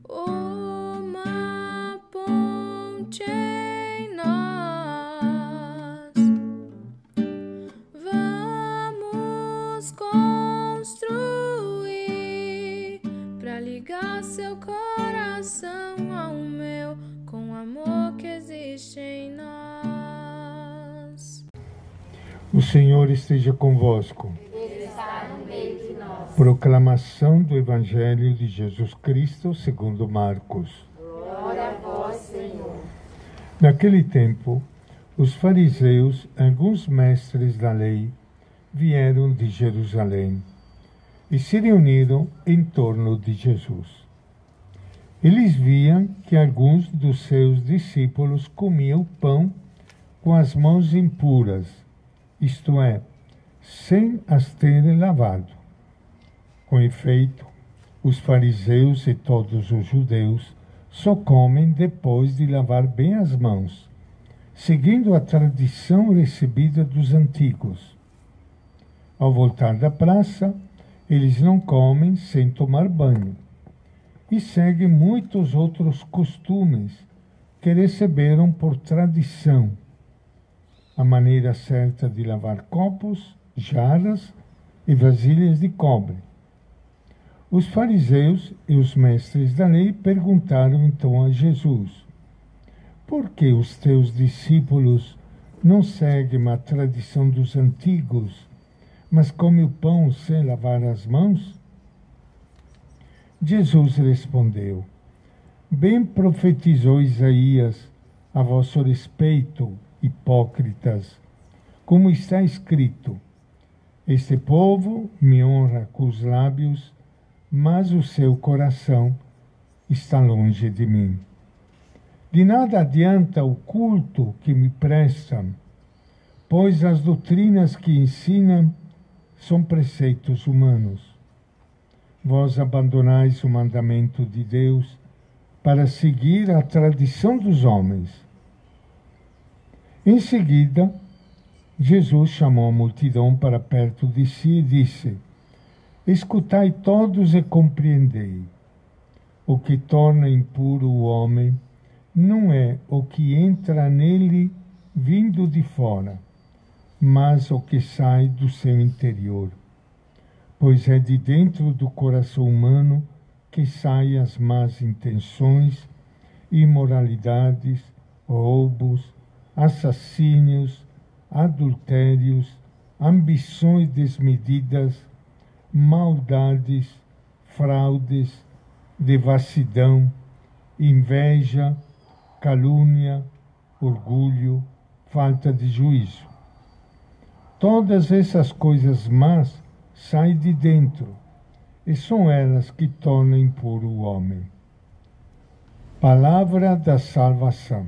uma ponte em nós. Vamos construir para ligar seu coração ao meu com o amor que existe em nós. O Senhor esteja convosco. Ele está no meio de nós. Proclamação do Evangelho de Jesus Cristo segundo Marcos. Glória a vós, Senhor. Naquele tempo, os fariseus, alguns mestres da lei, vieram de Jerusalém e se reuniram em torno de Jesus. Eles viam que alguns dos seus discípulos comiam pão com as mãos impuras, isto é, sem as terem lavado. Com efeito, os fariseus e todos os judeus só comem depois de lavar bem as mãos, seguindo a tradição recebida dos antigos. Ao voltar da praça, eles não comem sem tomar banho e seguem muitos outros costumes que receberam por tradição. A maneira certa de lavar copos, jarras e vasilhas de cobre. Os fariseus e os mestres da lei perguntaram então a Jesus: por que os teus discípulos não seguem a tradição dos antigos, mas comem o pão sem lavar as mãos? Jesus respondeu: bem profetizou Isaías a vosso respeito, hipócritas, como está escrito: este povo me honra com os lábios, mas o seu coração está longe de mim. De nada adianta o culto que me prestam, pois as doutrinas que ensinam são preceitos humanos. Vós abandonais o mandamento de Deus para seguir a tradição dos homens. Em seguida, Jesus chamou a multidão para perto de si e disse: escutai todos e compreendei. O que torna impuro o homem não é o que entra nele vindo de fora, mas o que sai do seu interior. Pois é de dentro do coração humano que saem as más intenções, imoralidades, roubos, assassínios, adultérios, ambições desmedidas, maldades, fraudes, devassidão, inveja, calúnia, orgulho, falta de juízo. Todas essas coisas más saem de dentro, e são elas que tornam impuro o homem. Palavra da salvação.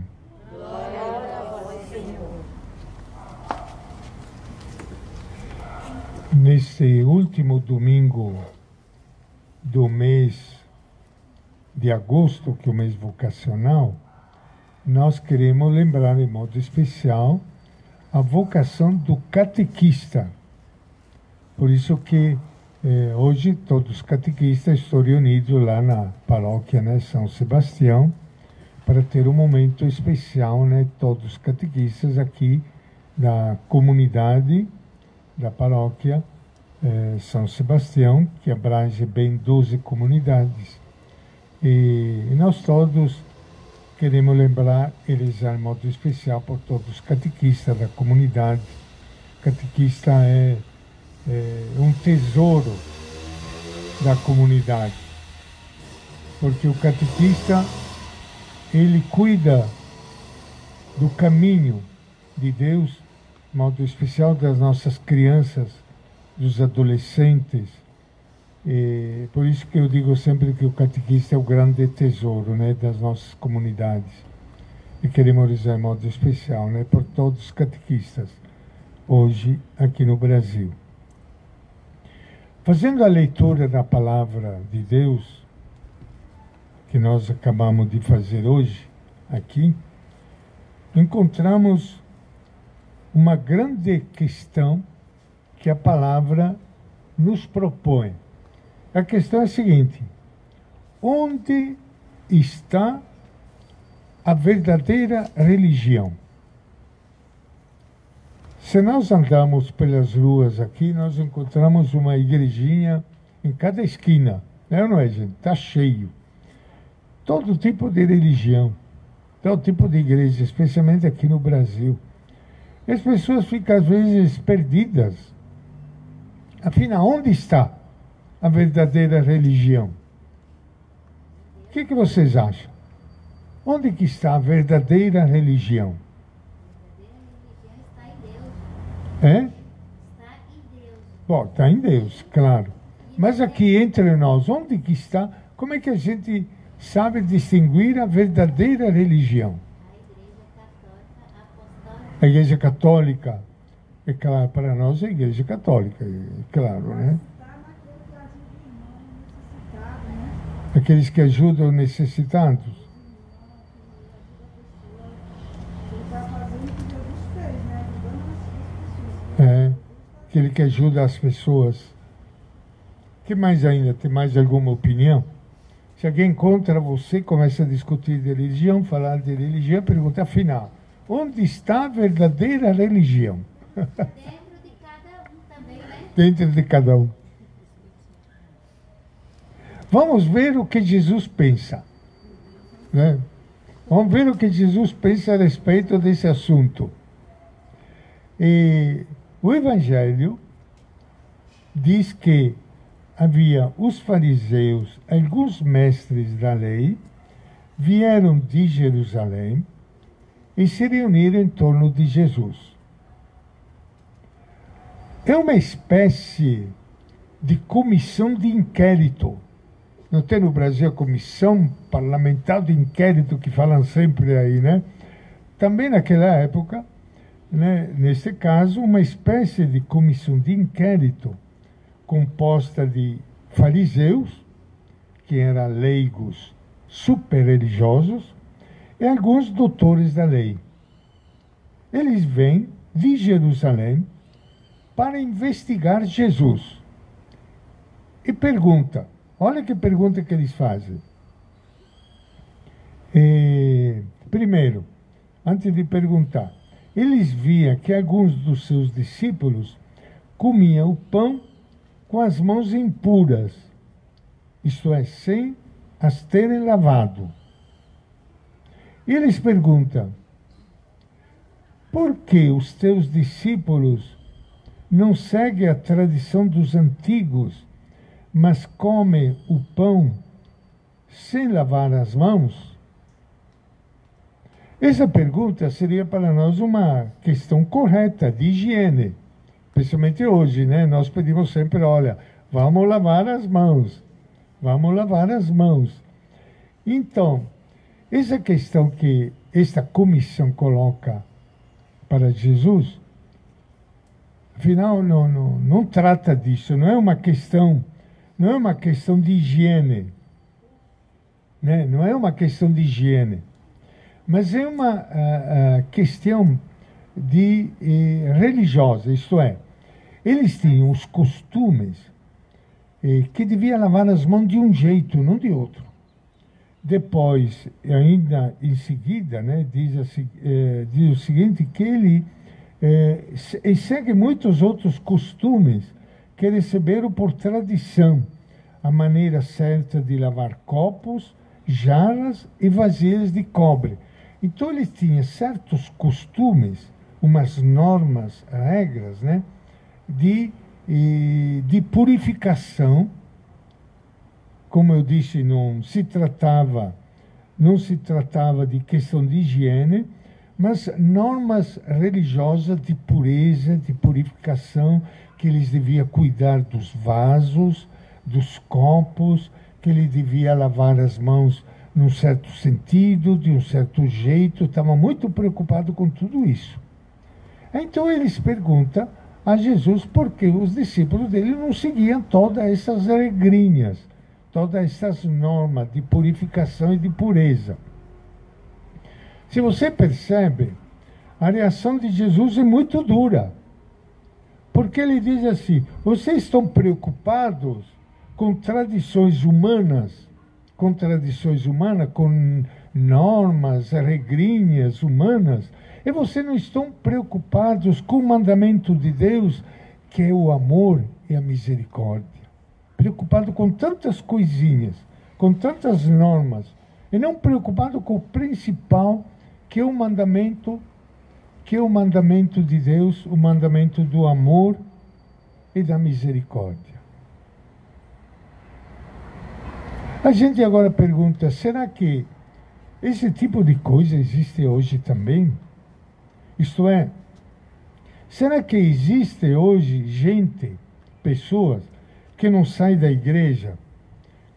Neste último domingo do mês de agosto, que é o mês vocacional, nós queremos lembrar de modo especial a vocação do catequista. Por isso que hoje todos os catequistas estão reunidos lá na paróquia, né, São Sebastião, para ter um momento especial, né, todos os catequistas aqui da comunidade da paróquia São Sebastião, que abrange bem 12 comunidades. E nós todos queremos lembrar eles de modo especial por todos os catequistas da comunidade. Catequista é um tesouro da comunidade, porque o catequista, ele cuida do caminho de Deus, de modo especial das nossas crianças, dos adolescentes. E por isso que eu digo sempre que o catequista é o grande tesouro, né, das nossas comunidades. E queremos dizer de modo especial, né, por todos os catequistas hoje aqui no Brasil. Fazendo a leitura da palavra de Deus, que nós acabamos de fazer hoje aqui, encontramos uma grande questão que a palavra nos propõe. A questão é a seguinte: onde está a verdadeira religião? Se nós andamos pelas ruas aqui, nós encontramos uma igrejinha em cada esquina. Não é ou não é, gente? Está cheio. Todo tipo de religião, todo tipo de igreja, especialmente aqui no Brasil. E as pessoas ficam, às vezes, perdidas. Afinal, onde está a verdadeira religião? O que vocês acham? Onde que está a verdadeira religião? É? Está em Deus. Bom, está em Deus, claro. Mas aqui entre nós, onde que está? Como é que a gente sabe distinguir a verdadeira religião? A Igreja Católica Apostólica. A Igreja Católica, é claro, para nós é a Igreja Católica, é claro, né? Aqueles que ajudam necessitados. É, aquele que ajuda as pessoas. O que mais ainda? Tem mais alguma opinião? Se alguém encontra você, começa a discutir de religião, falar de religião, pergunta, afinal, onde está a verdadeira religião? Dentro de cada um também, né? Dentro de cada um. Vamos ver o que Jesus pensa, né? Vamos ver o que Jesus pensa a respeito desse assunto. E o Evangelho diz que havia os fariseus, alguns mestres da lei, vieram de Jerusalém e se reuniram em torno de Jesus. É uma espécie de comissão de inquérito. Não tem no Brasil a comissão parlamentar de inquérito que falam sempre aí, né? Também naquela época, né, nesse caso, uma espécie de comissão de inquérito composta de fariseus, que eram leigos super religiosos, e alguns doutores da lei. Eles vêm de Jerusalém para investigar Jesus. E pergunta, olha que pergunta que eles fazem. Primeiro, antes de perguntar, eles viam que alguns dos seus discípulos comiam o pão com as mãos impuras, isto é, sem as terem lavado. E eles perguntam, por que os teus discípulos não seguem a tradição dos antigos, mas comem o pão sem lavar as mãos? Essa pergunta seria para nós uma questão correta de higiene. Principalmente hoje, né? Nós pedimos sempre, olha, vamos lavar as mãos. Vamos lavar as mãos. Então, essa questão que esta comissão coloca para Jesus, afinal, não trata disso. Não é uma questão de higiene. Né? Não é uma questão de higiene. Mas é uma questão religiosa, isto é, eles tinham os costumes que devia lavar as mãos de um jeito, não de outro. Depois, ainda em seguida, né, diz o seguinte, que ele segue muitos outros costumes que receberam por tradição, a maneira certa de lavar copos, jarras e vasilhas de cobre. Então ele tinha certos costumes, umas normas, regras, né, de purificação. Como eu disse, não se tratava de questão de higiene, mas normas religiosas de pureza, de purificação, que eles deviam cuidar dos vasos, dos copos, que ele devia lavar as mãos num certo sentido, de um certo jeito, estava muito preocupado com tudo isso. Então eles perguntam a Jesus por que os discípulos dele não seguiam todas essas regrinhas, todas essas normas de purificação e de pureza. Se você percebe, a reação de Jesus é muito dura. Porque ele diz assim, vocês estão preocupados com tradições humanas, com normas, regrinhas humanas, e vocês não estão preocupados com o mandamento de Deus, que é o amor e a misericórdia. Preocupado com tantas coisinhas, com tantas normas, e não preocupado com o principal, que é o mandamento de Deus, o mandamento do amor e da misericórdia. A gente agora pergunta, será que esse tipo de coisa existe hoje também? Isto é, será que existe hoje pessoas que não saem da igreja,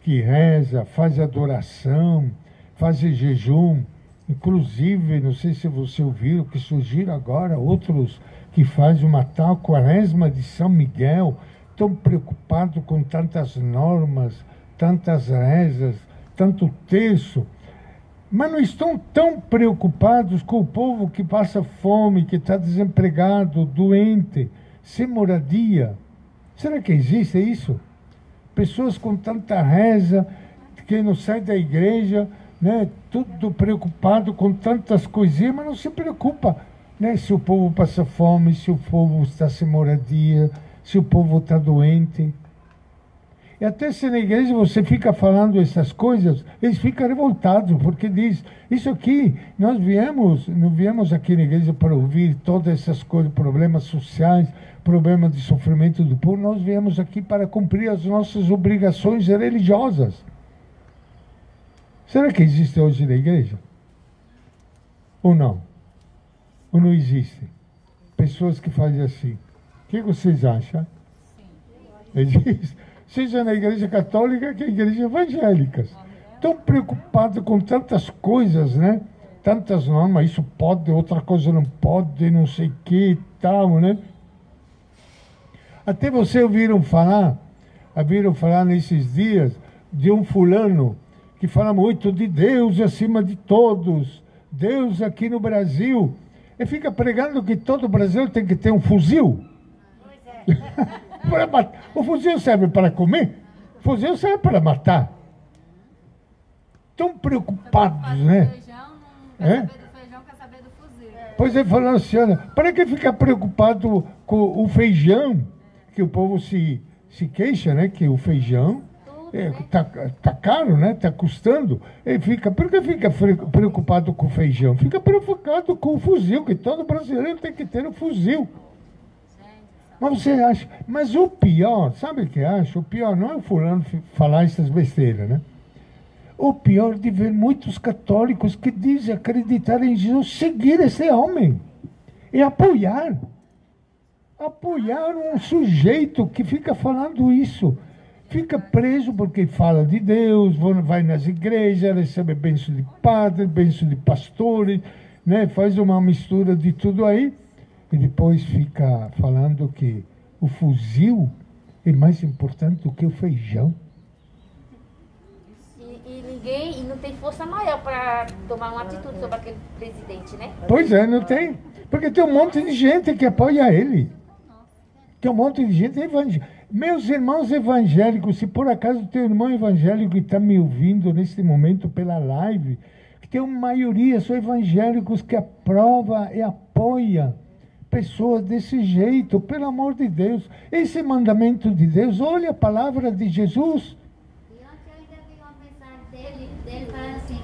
que reza, faz adoração, faz jejum, inclusive, não sei se você ouviu, que surgiram agora outros que fazem uma tal quaresma de São Miguel, tão preocupados com tantas normas, tantas rezas, tanto terço, mas não estão tão preocupados com o povo que passa fome, que está desempregado, doente, sem moradia. Será que existe isso? Pessoas com tanta reza, que não saem da igreja, né, tudo preocupado com tantas coisinhas, mas não se preocupa, né, se o povo passa fome, se o povo está sem moradia, se o povo está doente. E até se na igreja você fica falando essas coisas, eles ficam revoltados, porque diz, isso aqui, não viemos aqui na igreja para ouvir todas essas coisas, problemas sociais, problemas de sofrimento do povo, nós viemos aqui para cumprir as nossas obrigações religiosas. Será que existe hoje na igreja? Ou não? Ou não existe? Pessoas que fazem assim. O que vocês acham? Existe. Seja na igreja católica que na igreja evangélica. Tão preocupados com tantas coisas, né? Tantas normas, isso pode, outra coisa não pode, não sei o que e tal, né? Até vocês ouviram falar nesses dias de um fulano que fala muito de Deus acima de todos, Deus aqui no Brasil, e fica pregando que todo brasileiro tem que ter um fuzil. O fuzil serve para comer? O fuzil serve para matar. Tão preocupados, né? Pois é, falando assim, olha, para que ficar preocupado com o feijão, que o povo se queixa, né? Que o feijão tá caro, né? Tá custando. Por que fica preocupado com o feijão? Fica preocupado com o fuzil, que todo brasileiro tem que ter um fuzil. Mas você acha, mas o pior, sabe o que eu acho? O pior não é o fulano falar essas besteiras, né? O pior de ver muitos católicos que dizem acreditar em Jesus, seguir esse homem e apoiar um sujeito que fica falando isso. Fica preso porque fala de Deus, vai nas igrejas, recebe bênção de padre, bênção de pastores, né? Faz uma mistura de tudo aí. E depois fica falando que o fuzil é mais importante do que o feijão. E não tem força maior para tomar uma atitude sobre aquele presidente, né? Pois é, não tem. Porque tem um monte de gente que apoia ele. Tem um monte de gente evangélica. Meus irmãos evangélicos, se por acaso tem um irmão evangélico que está me ouvindo neste momento pela live, que tem uma maioria, são evangélicos que aprova e apoia pessoas desse jeito, pelo amor de Deus. Esse mandamento de Deus, olha a palavra de Jesus. E ontem eu ainda vi uma mensagem dele falando assim,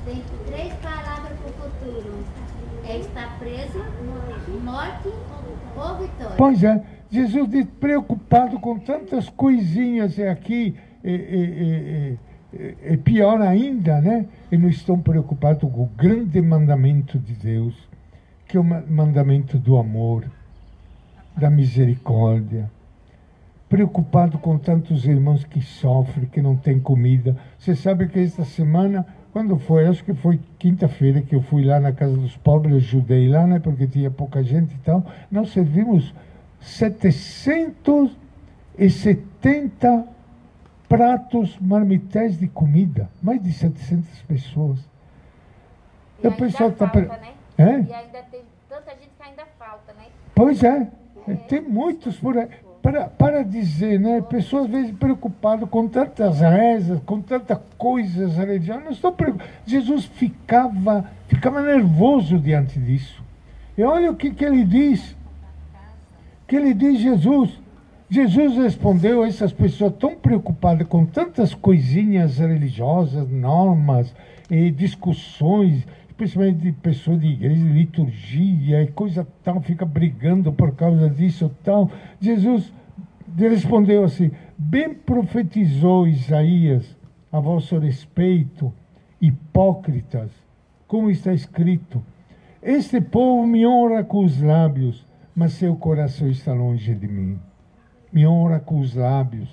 tem 3 palavras para o futuro. É estar preso, morte ou vitória. Pois é, Jesus diz, preocupado com tantas coisinhas aqui, é pior ainda, né? E não estão preocupados com o grande mandamento de Deus, que é o mandamento do amor, da misericórdia. Preocupado com tantos irmãos que sofrem, que não têm comida. Você sabe que esta semana, quando foi? Acho que foi quinta-feira que eu fui lá na Casa dos Pobres, eu ajudei lá, né? Porque tinha pouca gente e tal. Nós servimos 770 pratos, marmitéis de comida. Mais de 700 pessoas. E o pessoal está... Né? É? E ainda tem tanta gente que ainda falta, né? Pois é, tem muitos por aí. Para dizer, né? Pessoas às vezes preocupadas com tantas rezas, com tantas coisas religiosas. Não estou preocupado. Jesus ficava nervoso diante disso. E olha o que ele diz. Que ele diz, Jesus. Jesus respondeu a essas pessoas tão preocupadas com tantas coisinhas religiosas, normas e discussões, principalmente de pessoas de igreja, de liturgia e coisa tal, fica brigando por causa disso tal. Jesus respondeu assim: bem profetizou Isaías a vosso respeito, hipócritas, como está escrito: este povo me honra com os lábios, mas seu coração está longe de mim. Me honra com os lábios,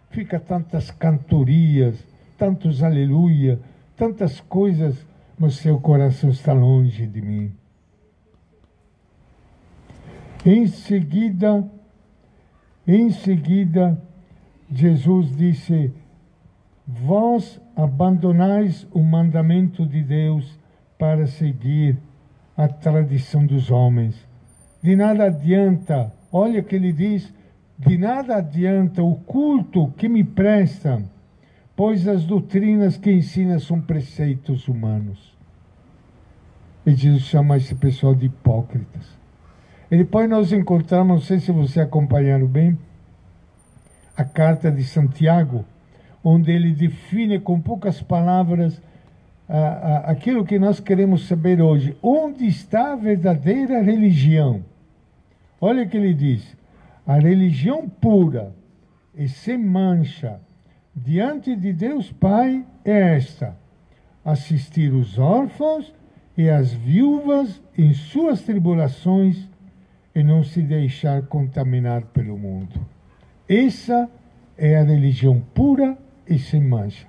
fica tantas cantorias, tantos aleluia, tantas coisas, mas seu coração está longe de mim. Em seguida, Jesus disse: vós abandonais o mandamento de Deus para seguir a tradição dos homens. De nada adianta, olha o que ele diz, de nada adianta o culto que me prestam, pois as doutrinas que ensina são preceitos humanos. E Jesus chama esse pessoal de hipócritas. E depois nós encontramos, não sei se você acompanharam bem, a carta de Santiago, onde ele define com poucas palavras aquilo que nós queremos saber hoje. Onde está a verdadeira religião? Olha o que ele diz: a religião pura e sem mancha diante de Deus Pai é esta: assistir os órfãos e as viúvas em suas tribulações e não se deixar contaminar pelo mundo. Essa é a religião pura e sem mancha.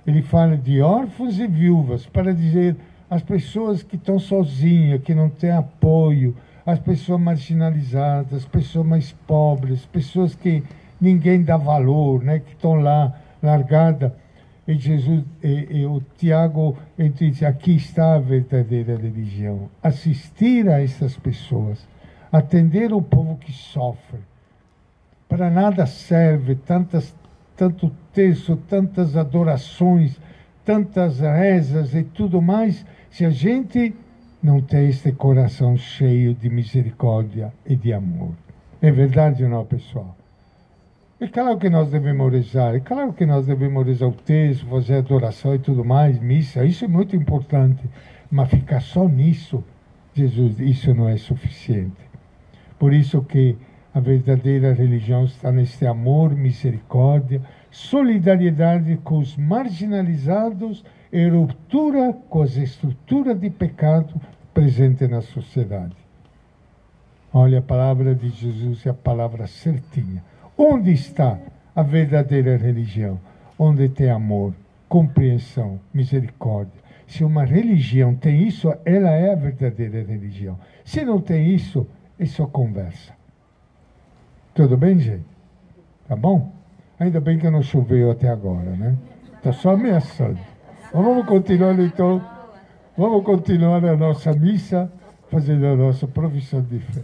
Ele fala de órfãos e viúvas para dizer as pessoas que estão sozinhas, que não têm apoio, as pessoas marginalizadas, as pessoas mais pobres, pessoas que ninguém dá valor, né, que estão lá largadas. E Jesus, o Tiago, ele diz: aqui está a verdadeira religião. Assistir a essas pessoas, atender o povo que sofre. Para nada serve tanto texto, tantas adorações, tantas rezas e tudo mais, se a gente não tem este coração cheio de misericórdia e de amor. É verdade ou não, pessoal? É claro que nós devemos rezar, é claro que nós devemos rezar o texto, fazer adoração e tudo mais, missa, isso é muito importante. Mas ficar só nisso, Jesus, isso não é suficiente. Por isso que a verdadeira religião está neste amor, misericórdia, solidariedade com os marginalizados e ruptura com as estruturas de pecado presentes na sociedade. Olha, a palavra de Jesus é a palavra certinha. Onde está a verdadeira religião? Onde tem amor, compreensão, misericórdia. Se uma religião tem isso, ela é a verdadeira religião. Se não tem isso, é só conversa. Tudo bem, gente? Tá bom? Ainda bem que não choveu até agora, né? Está só ameaçando. Mas vamos continuar, então. Vamos continuar a nossa missa, fazendo a nossa profissão de fé.